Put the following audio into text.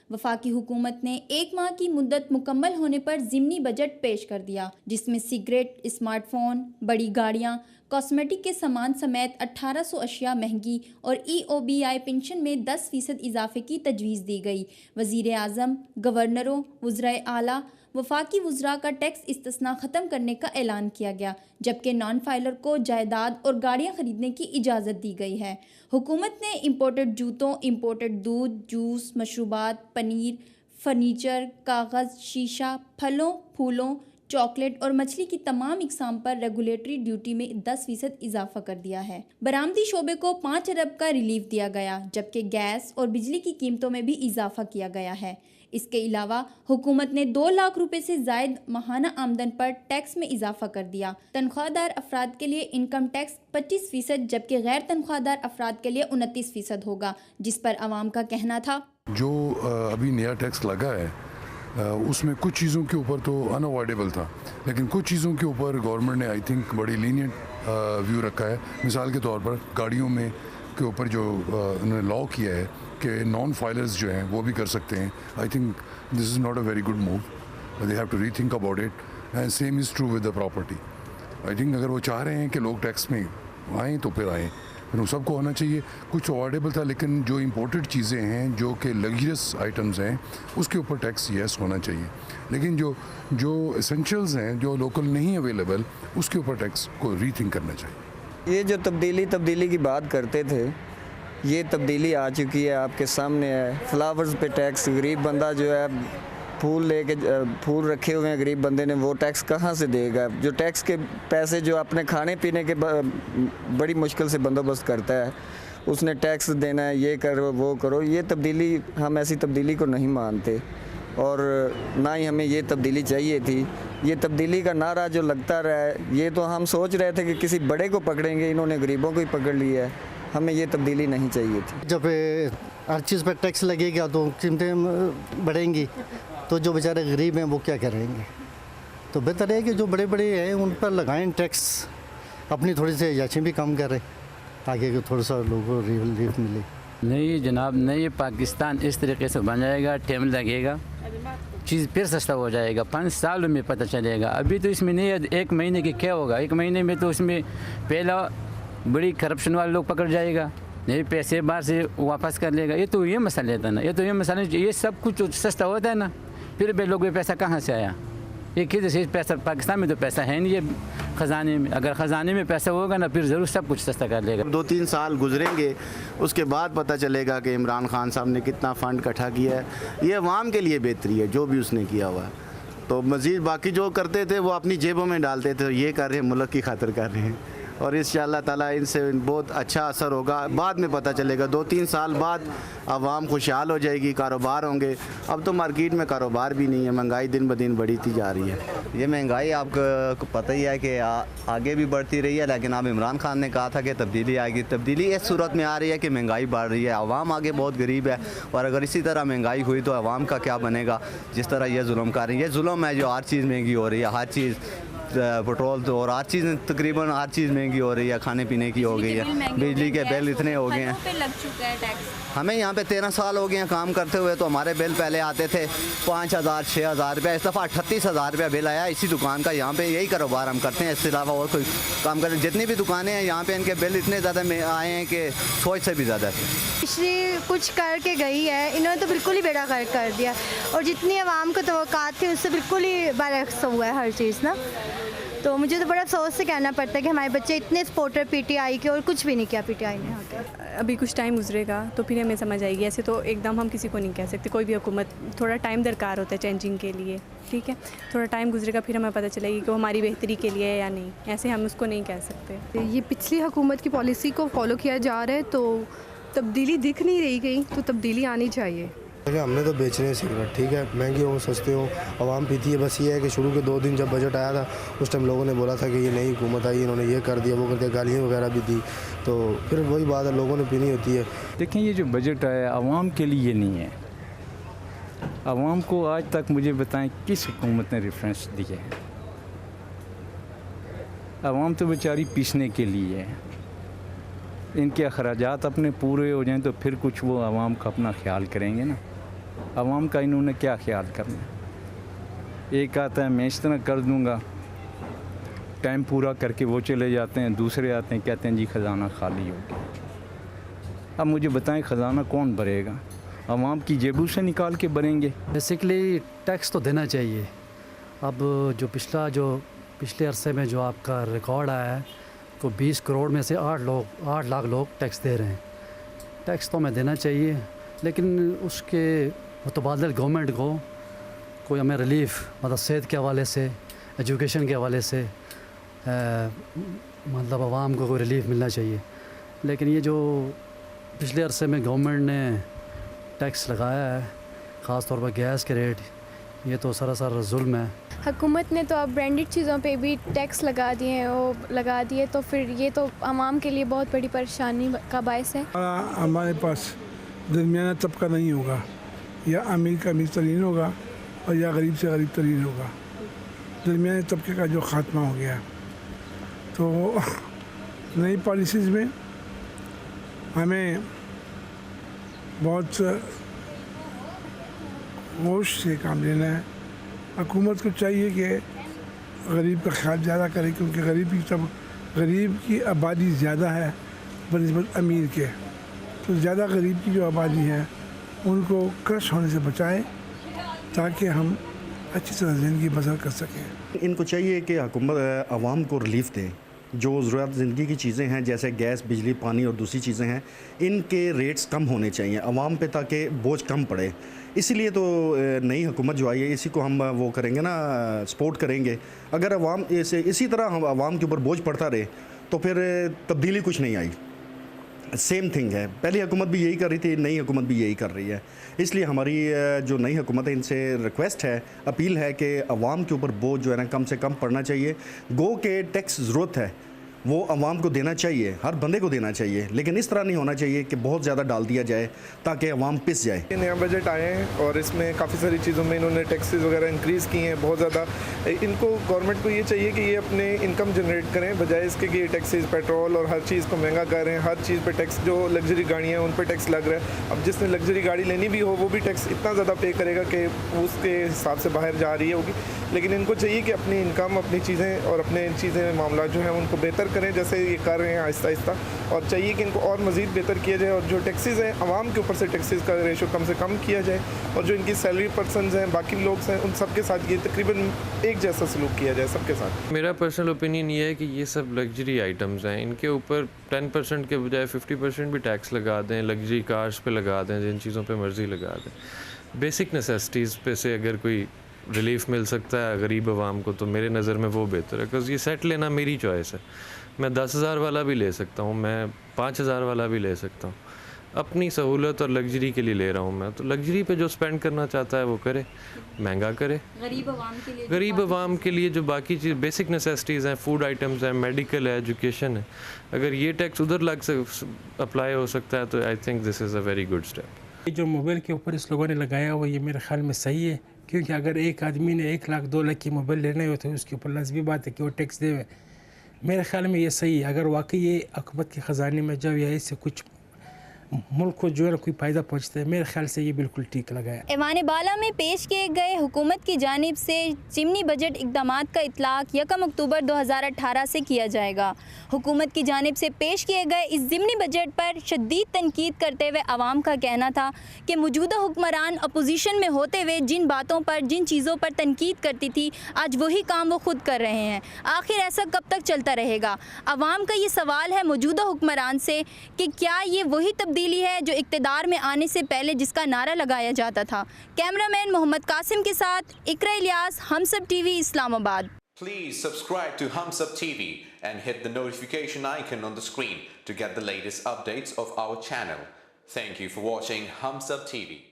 वफाकी हुकूमत ने 1 माह की मुद्दत मुकम्मल होने पर ज़िमनी बजट पेश कर दिया, जिसमें सिगरेट, स्मार्टफोन, बड़ी गाड़ियाँ, कॉस्मेटिक के सामान समेत 1800 अशिया महंगी और EOBI पेंशन में 10% इजाफे की तजवीज़ दी गई। वज़ीर आज़म, गवर्नरों, वज़राए आला, वफाकी वज़रा का टैक्स इस्तिस्ना ख़त्म करने का ऐलान किया गया, जबकि नॉन फाइलर को जायदाद और गाड़ियाँ ख़रीदने की इजाज़त दी गई है। हुकूमत ने इम्पोर्टेड जूतों, इम्पोर्टेड दूध, जूस, मशरूबात, पनीर, फर्नीचर, कागज़, शीशा, फलों, फूलों, चॉकलेट और मछली की तमाम इकसाम पर रेगुलेटरी ड्यूटी में 10% इजाफा कर दिया है। बरामदी शोबे को 5 अरब का रिलीफ दिया गया, जबकि गैस और बिजली की कीमतों में भी इजाफा किया गया है। इसके अलावा हुकूमत ने 2 लाख रुपए से जायद माहाना आमदन पर टैक्स में इजाफा कर दिया। तनख्वाहदार अफराद के लिए इनकम टैक्स 25%, जबकि गैर तनख्वाहदार अफराद के लिए 29% होगा, जिस पर आवाम का कहना था जो अभी नया टैक्स लगा है उसमें कुछ चीज़ों के ऊपर तो अनअवॉइडेबल था, लेकिन कुछ चीज़ों के ऊपर गवर्नमेंट ने आई थिंक बड़ी लीनियंट व्यू रखा है। मिसाल के तौर पर गाड़ियों में के ऊपर जो उन्होंने लॉ किया है कि नॉन फाइलर्स जो हैं वो भी कर सकते हैं। I think this is not a very good move, they have to rethink about it and same is true with the property. I think अगर वो चाह रहे हैं कि लोग टैक्स में आएँ तो फिर आएँ, फिर सबको होना चाहिए। कुछ अवॉइडेबल था, लेकिन जो इम्पोर्टेड चीज़ें हैं, जो कि लग्जरियस आइटम्स हैं, उसके ऊपर टैक्स येस होना चाहिए। लेकिन जो एसेंशियल्स हैं, जो लोकल नहीं अवेलेबल, उसके ऊपर टैक्स को रीथिंक करना चाहिए। ये जो तब्दीली की बात करते थे, ये तब्दीली आ चुकी है, आपके सामने है। फ्लावर्स पे टैक्स, गरीब बंदा जो है फूल रखे हुए हैं गरीब बंदे ने, वो टैक्स कहाँ से देगा? जो टैक्स के पैसे जो अपने खाने पीने के बड़ी मुश्किल से बंदोबस्त करता है, उसने टैक्स देना है, ये करो वो करो। ये तब्दीली, हम ऐसी तब्दीली को नहीं मानते और ना ही हमें ये तब्दीली चाहिए थी। ये तब्दीली का नारा जो लगता रहा है, ये तो हम सोच रहे थे कि किसी बड़े को पकड़ेंगे, इन्होंने गरीबों को ही पकड़ लिया है। हमें ये तब्दीली नहीं चाहिए थी। जब हर चीज़ पर टैक्स लगेगा तो कीमतें बढ़ेंगी, तो जो बेचारे गरीब हैं वो क्या करेंगे? तो बेहतर है कि जो बड़े बड़े हैं उन पर लगाएं टैक्स, अपनी थोड़ी सी अयाशी भी कम करें ताकि थोड़ा सा लोगों को रिलीफ मिले। नहीं जनाब, नहीं, पाकिस्तान इस तरीके से बन जाएगा, टाइम लगेगा, चीज़ फिर सस्ता हो जाएगा, 5 सालों में पता चलेगा। अभी तो इसमें नहीं है 1 महीने की क्या होगा, 1 महीने में तो इसमें पहला बड़ी करप्शन वाले लोग पकड़ जाएगा, नहीं पैसे बाहर से वापस कर लेगा। ये तो ये मसला था ना, ये तो ये मसला, ये सब कुछ सस्ता होता है ना, फिर भी लोगों में पैसा कहाँ से आया? ये किधर से पैसा? पाकिस्तान में तो पैसा है नहीं, ये ख़जाने में। अगर ख़जाने में पैसा होगा ना, फिर ज़रूर सब कुछ सस्ता कर लेगा। 2-3 साल गुजरेंगे, उसके बाद पता चलेगा कि इमरान खान साहब ने कितना फ़ंड इकट्ठा किया है। ये अवाम के लिए बेहतरी है जो भी उसने किया हुआ है। तो मज़ीद बाकी जो करते थे वो अपनी जेबों में डालते थे, ये कर रहे हैं, मुल्क की खातिर कर रहे हैं, और इंशाअल्लाह ताला इनसे बहुत अच्छा असर होगा। बाद में पता चलेगा, 2-3 साल बाद आवाम खुशहाल हो जाएगी, कारोबार होंगे। अब तो मार्केट में कारोबार भी नहीं है, महंगाई दिन ब दिन बढ़ती जा रही है। ये महंगाई आपको पता ही है कि आगे भी बढ़ती रही है, लेकिन अब इमरान खान ने कहा था कि तब्दीली आएगी। तब्दीली इस सूरत में आ रही है कि महंगाई बढ़ रही है, आवाम आगे बहुत गरीब है, और अगर इसी तरह महंगाई हुई तो आवाम का क्या बनेगा? जिस तरह ये जुल्म कर रही है, ये जुल्म है जो हर चीज़ महंगी हो रही है, हर चीज़ पेट्रोल तो, और हर चीज़ तकरीबन हर चीज़ महंगी हो रही है, खाने पीने की हो गई है, बिजली के बिल इतने हो गए हैं। लग चुका है टैक्स। हमें यहाँ पे 13 साल हो गए हैं काम करते हुए, तो हमारे बिल पहले आते थे 5,000 6,000 रुपये, इस दफ़ा 38,000 रुपया बिल आया इसी दुकान का। यहाँ पे यही कारोबार हम करते हैं, इसके अलावा और कोई काम करें। जितनी भी दुकानें हैं यहाँ पे, इनके बिल इतने ज़्यादा आए हैं कि सोच से भी ज़्यादा। पिछली कुछ करके गई है, इन्होंने तो बिल्कुल ही बेड़ा गर्क कर दिया, और जितनी आवाम को तवक्कात थी उससे बिल्कुल ही बरअक्स हुआ है हर चीज़ ना। तो मुझे तो बड़ा अफसोस से कहना पड़ता है कि हमारे बच्चे इतने सपोर्टर पीटीआई के, और कुछ भी नहीं किया पीटीआई ने होकर। अभी कुछ टाइम गुजरेगा तो फिर हमें समझ आएगी। ऐसे तो एकदम हम किसी को नहीं कह सकते, कोई भी हुकूमत, थोड़ा टाइम दरकार होता है चेंजिंग के लिए, ठीक है। थोड़ा टाइम गुजरेगा फिर हमें पता चलेगी कि वो हमारी बेहतरी के लिए है या नहीं, ऐसे हम उसको नहीं कह सकते। ये पिछली हुकूमत की पॉलिसी को फॉलो किया जा रहा है, तो तब्दीली दिख नहीं रही कहीं, तो तब्दीली आनी चाहिए। हमने तो बेचने सिगरेट, ठीक है, महंगी हो सस्ते हो, आवाम पीती है। बस ये है कि शुरू के 2 दिन जब बजट आया था, उस टाइम लोगों ने बोला था कि ये नई हुकूमत आई, इन्होंने ये कर दिया वो कर दिया, गालियाँ वगैरह भी दी, तो फिर वही बात है, लोगों ने पीनी होती है। देखें, ये जो बजट आया आवाम के लिए नहीं है। आवाम को आज तक मुझे बताएं किस हुकूमत ने रेफरेंस दिया है? आवाम तो बेचारी पीसने के लिए है। इनके अखराजात अपने पूरे हो जाएं तो फिर कुछ वो आवाम का अपना ख्याल करेंगे ना। आवाम का इन्होंने क्या ख्याल करना है। एक आता है मैं इस तरह कर दूंगा, टाइम पूरा करके वो चले जाते हैं, दूसरे आते हैं कहते हैं जी ख़जाना खाली हो गया। अब मुझे बताएं ख़जाना कौन भरेगा? आवाम की जेबों से निकाल के भरेंगे। बेसिकली टैक्स तो देना चाहिए। अब जो पिछले अरसे में जो आपका रिकॉर्ड आया है तो 20 करोड़ में से 8 लाख लोग टैक्स दे रहे हैं। टैक्स तो हमें देना चाहिए, लेकिन उसके मुतबादल गवर्नमेंट को कोई हमें रिलीफ, मतलब सेहत के हवाले से, एजुकेशन के हवाले से मतलब आवाम को कोई रिलीफ मिलना चाहिए। लेकिन ये जो पिछले अरसे में गवर्नमेंट ने टैक्स लगाया है, ख़ास तौर पर गैस के रेट, ये तो सरासर जुल्म है। हुकूमत ने तो अब ब्रांडेड चीज़ों पे भी टैक्स लगा दिए हैं, वो लगा दिए, तो फिर ये तो आवाम के लिए बहुत बड़ी परेशानी का बायस है। हमारे पास दरमियाना तबका नहीं होगा, या अमीर का अमीर तरीन होगा और या गरीब से गरीब तरीन होगा। दरमियाने तबके का जो ख़ात्मा हो गया, तो नई पॉलिसीज़ में हमें बहुत होश से काम लेना है। हुकूमत को चाहिए कि गरीब का ख्याल ज़्यादा करे, क्योंकि गरीब की आबादी ज़्यादा है बनिस्बत अमीर के। तो ज़्यादा गरीब की जो आबादी है उनको क्रश होने से बचाएं, ताकि हम अच्छी तरह ज़िंदगी बसर कर सकें। इनको चाहिए कि हुकूमत आवाम को रिलीफ दे। जो ज़रूरत ज़िंदगी की चीज़ें हैं जैसे गैस, बिजली, पानी और दूसरी चीज़ें हैं, इनके रेट्स कम होने चाहिए आवाम पे, ताकि बोझ कम पड़े। इसीलिए तो नई हुकूमत जो आई है, इसी को हम वो करेंगे ना, सपोर्ट करेंगे। अगर आवाम इसी तरह हम आवाम के ऊपर बोझ पड़ता रहे तो फिर तब्दीली कुछ नहीं आई। सेम थिंग है, पहली हुकूमत भी यही कर रही थी, नई हुकूमत भी यही कर रही है। इसलिए हमारी जो नई हुकूमत है, इनसे रिक्वेस्ट है, अपील है कि आवाम के ऊपर बोझ जो है ना कम से कम पड़ना चाहिए। गो के टैक्स ज़रूरत है वो आवाम को देना चाहिए, हर बंदे को देना चाहिए, लेकिन इस तरह नहीं होना चाहिए कि बहुत ज़्यादा डाल दिया जाए ताकि आवाम पिस जाए। नया बजट आए हैं और इसमें काफ़ी सारी चीज़ों में इन्होंने टैक्सेस वगैरह इंक्रीज़ किए हैं बहुत ज़्यादा। इनको गवर्नमेंट को ये चाहिए कि ये अपने इनकम जनरेट करें, बजाय इसके कि ये टैक्सेस पेट्रोल और हर चीज़ को महंगा कर रहे हैं। हर चीज़ पे टैक्स, जो लग्जरी गाड़ियाँ हैं उन पर टैक्स लग रहा है। अब जिसने लग्जरी गाड़ी लेनी भी हो वो भी टैक्स इतना ज़्यादा पे करेगा कि उसके हिसाब से बाहर जा रही होगी। लेकिन इनको चाहिए कि अपनी इनकम, अपनी चीज़ें और अपने चीज़ें मामला जो है उनको बेहतर करें, जैसे ये कर रहे हैं आहिस्ता आहिस्ता। और चाहिए कि इनको और मज़ीद बेहतर किया जाए, और जो टैक्सेस हैं आवाम के ऊपर से टैक्सेस का रेशो कम से कम किया जाए, और जो इनकी सैलरी पर्सनस हैं, बाकी लोग हैं, उन सब के साथ ये तकरीबन एक जैसा सलूक किया जाए सबके साथ। मेरा पर्सनल ओपिनियन ये है कि ये सब लग्जरी आइटम्स हैं, इनके ऊपर 10% के बजाय 50% भी टैक्स लगा दें, लग्जरी कार्स पे लगा दें, जिन चीज़ों पे मर्ज़ी लगा दें। बेसिक नेसेसिटीज़ पे से अगर कोई रिलीफ मिल सकता है गरीब आवाम को तो मेरे नज़र में वो बेहतर है। बिकॉज़ ये सेट लेना मेरी चॉइस है, मैं 10,000 वाला भी ले सकता हूँ, मैं 5,000 वाला भी ले सकता हूँ, अपनी सहूलत और लग्जरी के लिए ले रहा हूँ मैं। तो लग्जरी पे जो स्पेंड करना चाहता है वो करे, महंगा करे। गरीब आवाम के लिए जो बाकी चीज़ बेसिक नेसेसिटीज़ हैं, फूड आइटम्स हैं, मेडिकल है, एजुकेशन है, अगर ये टैक्स उधर अप्लाई हो सकता है तो आई think this is a very good step. जो मोबाइल के ऊपर इस लोगों ने लगाया हुआ, ये मेरे ख्याल में सही है, क्योंकि अगर एक आदमी ने 1 लाख 2 लाख की मोबाइल लेने हो तो उसके ऊपर लाजमी बात है कि वो टैक्स देवे। मेरे ख्याल में ये सही है। अगर वाकई ये हुकूमत के ख़जाने में जब या इससे कुछ मुल्क को जो है कोई फ़ायदा पहुँचता है, मेरे ख्याल से ये बिल्कुल ठीक लगा है। ऐवान बाला में पेश किए गए हुकूमत की जानिब से ज़िमनी बजट इक़दामात का इतलाक़ 1 अक्टूबर 2018 से किया जाएगा। हुकूमत की जानिब से पेश किए गए इस ज़िमनी बजट पर शदीद तनकीद करते हुए आवाम का कहना था कि मौजूदा हुक्मरान अपोजिशन में होते हुए जिन बातों पर, जिन चीज़ों पर तनकीद करती थी, आज वही काम वो खुद कर रहे हैं। आखिर ऐसा कब तक चलता रहेगा? आवाम का ये सवाल है मौजूदा हुक्मरान से कि क्या ये वही तब्दीली है जो इक़्तिदार में आने से पहले जिसका नारा लगाया जाता था। कैमरामैन मोहम्मद कासिम के साथ इकरा इलियास, हमसब TV, Islamabad. Please subscribe to Humsab TV and hit the notification icon on the screen to get the latest updates of our channel. Thank you for watching Humsab TV.